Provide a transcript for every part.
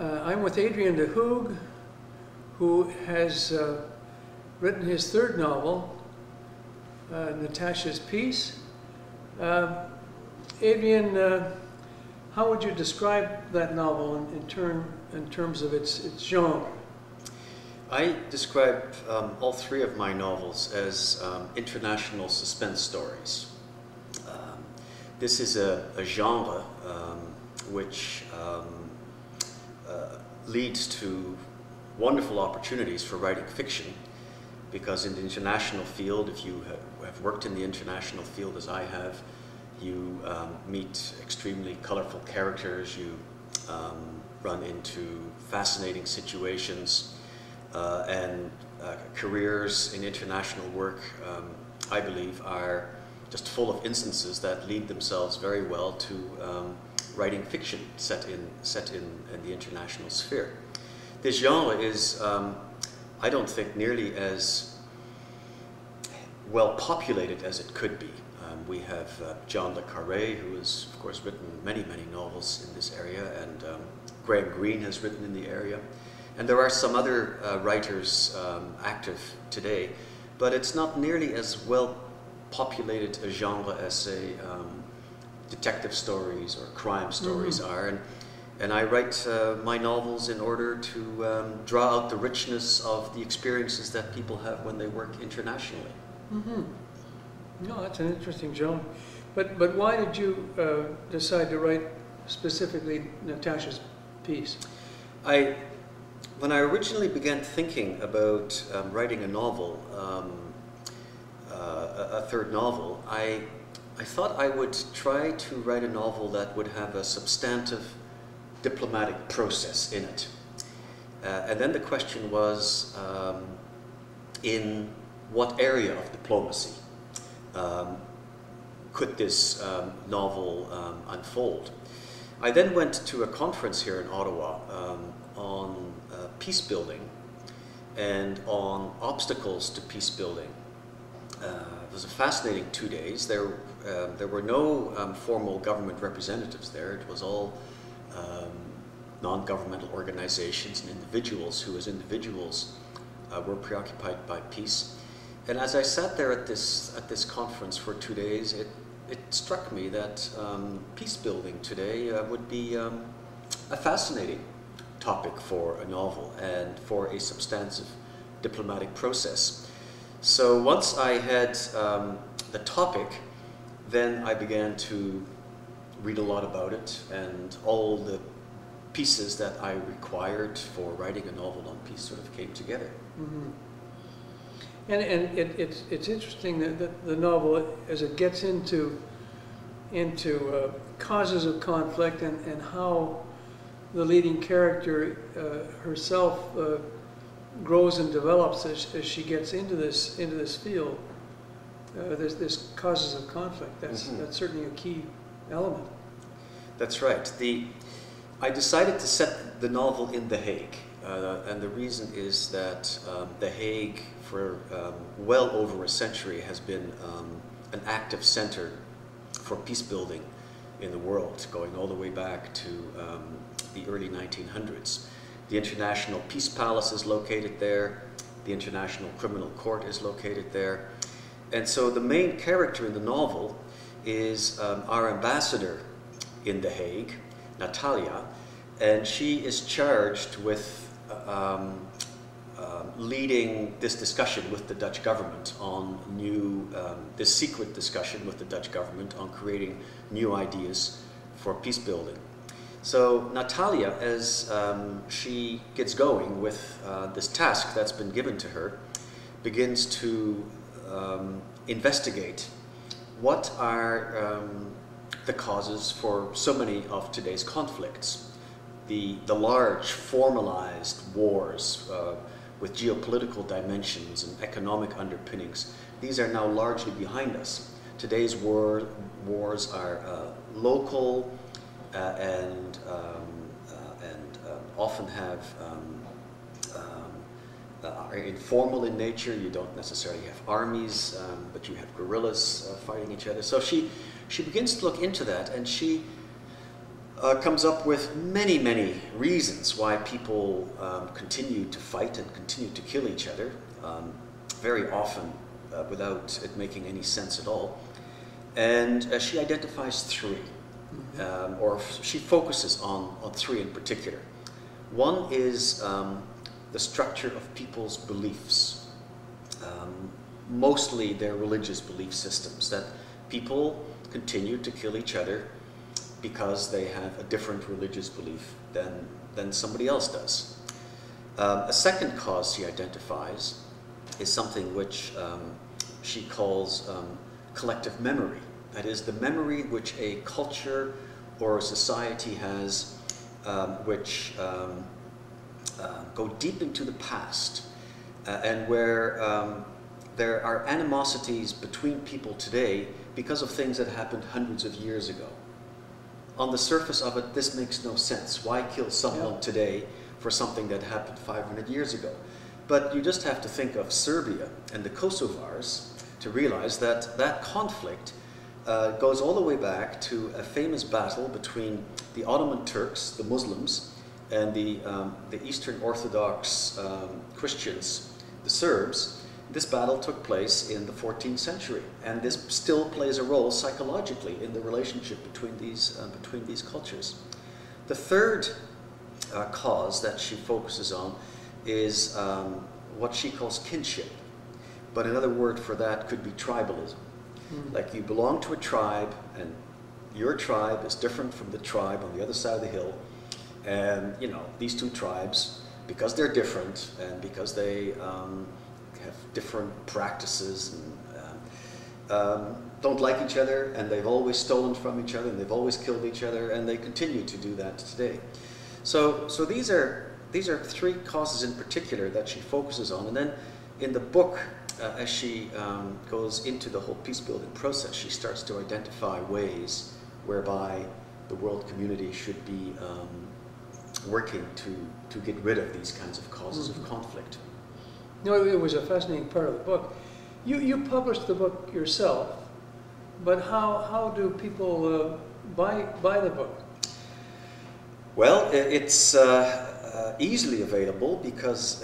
I'm with Adrian de Hoog, who has written his third novel, Natasha's Peace. Adrian, how would you describe that novel in terms of its genre? I describe all three of my novels as international suspense stories. This is a genre which leads to wonderful opportunities for writing fiction, because in the international field, if you have worked in the international field as I have, you meet extremely colorful characters, you run into fascinating situations, and careers in international work, I believe, are just full of instances that lead themselves very well to writing fiction set in the international sphere. This genre is, I don't think, nearly as well populated as it could be. We have John le Carré, who has, of course, written many, many novels in this area, and Graham Greene has written in the area. And there are some other writers active today, but it's not nearly as well populated a genre as, say, detective stories or crime stories are. And I write my novels in order to draw out the richness of the experiences that people have when they work internationally. No, that's an interesting genre. But why did you decide to write specifically Natasha's Peace? When I originally began thinking about writing a novel, a third novel, I thought I would try to write a novel that would have a substantive diplomatic process in it. And then the question was, in what area of diplomacy could this novel unfold? I then went to a conference here in Ottawa on peace building and on obstacles to peace building. It was a fascinating 2 days. There were no formal government representatives there. It was all non-governmental organizations and individuals who, as individuals, were preoccupied by peace. And as I sat there at this conference for 2 days, it struck me that peace building today would be a fascinating topic for a novel and for a substantive diplomatic process. So once I had the topic, then I began to read a lot about it, and all the pieces that I required for writing a novel on peace sort of came together. And it's interesting that the novel, as it gets into causes of conflict and how the leading character herself grows and develops as she gets into this field. There's causes of conflict. That's certainly a key element. That's right. I decided to set the novel in The Hague, and the reason is that The Hague, for well over a century, has been an active center for peace building in the world, going all the way back to the early 1900s. The International Peace Palace is located there. The International Criminal Court is located there. And so the main character in the novel is our ambassador in The Hague, Natalia, and she is charged with leading this discussion with the Dutch government on this secret discussion with the Dutch government on creating new ideas for peace building. So Natalia, as she gets going with this task that's been given to her, begins to investigate what are the causes for so many of today's conflicts. The large formalized wars with geopolitical dimensions and economic underpinnings, these are now largely behind us. Today's wars are local and often are informal in nature. You don't necessarily have armies, but you have guerrillas fighting each other. So she begins to look into that, and she comes up with many, many reasons why people continue to fight and continue to kill each other, very often without it making any sense at all. And she identifies three, or she focuses on three in particular. One is the structure of people's beliefs, mostly their religious belief systems, that people continue to kill each other because they have a different religious belief than somebody else does. A second cause she identifies is something which she calls collective memory. That is, the memory which a culture or a society has which go deep into the past and where there are animosities between people today because of things that happened hundreds of years ago. On the surface of it, this makes no sense. Why kill someone today for something that happened 500 years ago? But you just have to think of Serbia and the Kosovars to realize that that conflict goes all the way back to a famous battle between the Ottoman Turks, the Muslims, and the Eastern Orthodox Christians, the Serbs. This battle took place in the 14th century, and this still plays a role psychologically in the relationship between these cultures. The third cause that she focuses on is what she calls kinship, but another word for that could be tribalism. Like you belong to a tribe, and your tribe is different from the tribe on the other side of the hill, and you know, these two tribes, because they're different and because they have different practices and don't like each other, and they've always stolen from each other, and they've always killed each other, and they continue to do that today. So these are three causes in particular that she focuses on, and then in the book, as she goes into the whole peace-building process, she starts to identify ways whereby the world community should be working to get rid of these kinds of causes of conflict. No, it was a fascinating part of the book. You published the book yourself, but how do people buy the book? Well, it's easily available because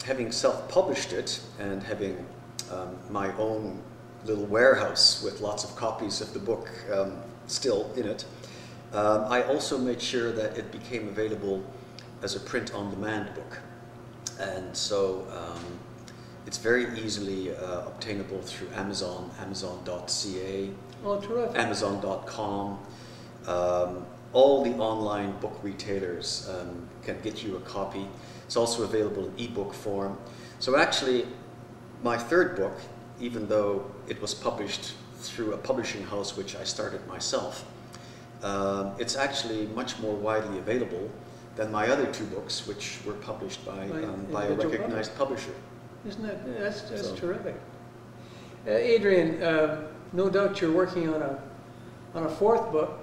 having self-published it and having my own little warehouse with lots of copies of the book still in it, I also made sure that it became available as a print-on-demand book. And so it's very easily obtainable through Amazon, Amazon.ca, Amazon.com. All the online book retailers can get you a copy. It's also available in ebook form. So actually, my third book, even though it was published through a publishing house which I started myself, it's actually much more widely available than my other two books, which were published by a recognized publisher. Isn't that, that's terrific. Adrian, no doubt you're working on a fourth book.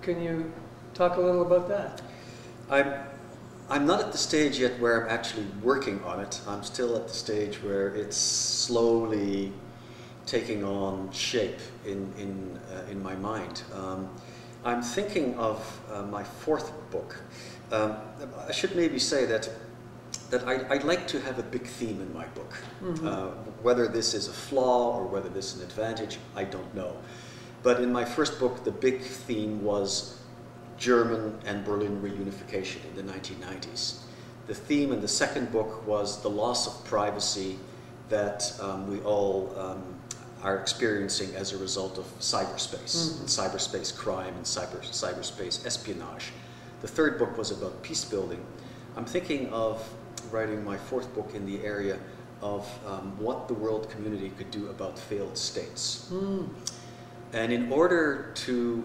Can you talk a little about that? I'm not at the stage yet where I'm actually working on it. I'm still at the stage where it's slowly taking on shape in my mind. I'm thinking of my fourth book. I should maybe say that I'd like to have a big theme in my book. Whether this is a flaw or whether this is an advantage, I don't know. But in my first book, the big theme was German and Berlin reunification in the 1990s. The theme in the second book was the loss of privacy that we all are experiencing as a result of cyberspace, and cyberspace crime and cyberspace espionage. The third book was about peace building. I'm thinking of writing my fourth book in the area of what the world community could do about failed states. And in order to,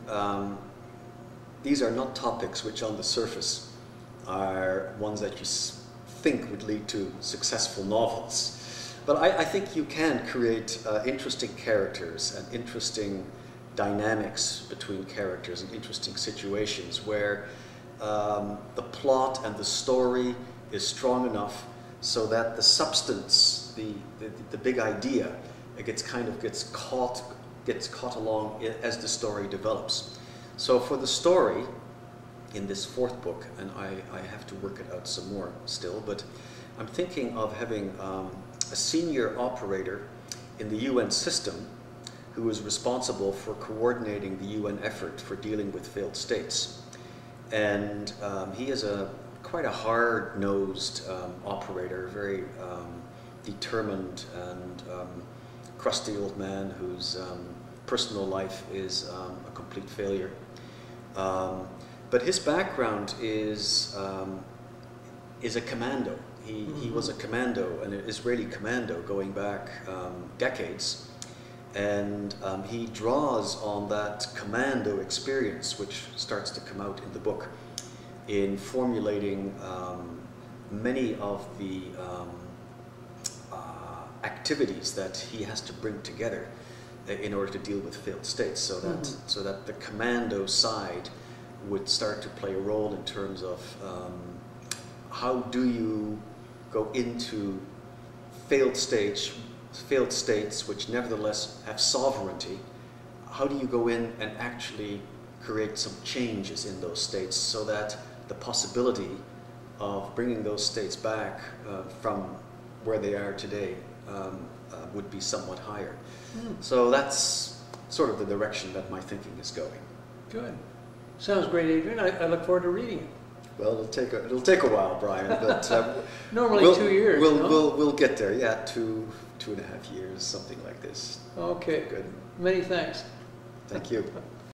these are not topics which on the surface are ones that you think would lead to successful novels. But I think you can create interesting characters and interesting dynamics between characters and interesting situations where the plot and the story is strong enough so that the substance, the big idea, it gets caught along as the story develops. So for the story, in this fourth book, and I have to work it out some more still, but I'm thinking of having a senior operator in the UN system who is responsible for coordinating the UN effort for dealing with failed states. And he is quite a hard-nosed operator, very determined and crusty old man whose personal life is a complete failure. But his background is a commando. He was a commando, an Israeli commando, going back decades. And he draws on that commando experience, which starts to come out in the book, in formulating many of the activities that he has to bring together in order to deal with failed states, so that the commando side would start to play a role in terms of how do you go into failed states which nevertheless have sovereignty. How do you go in and actually create some changes in those states so that the possibility of bringing those states back from where they are today would be somewhat higher. So that's sort of the direction that my thinking is going. Good. Sounds great, Adrian. I look forward to reading it. Well, it'll take a while, Brian, but normally 2 years. We'll get there. Yeah, 2.5 years, something like this. Okay. Good. Many thanks. Thank you.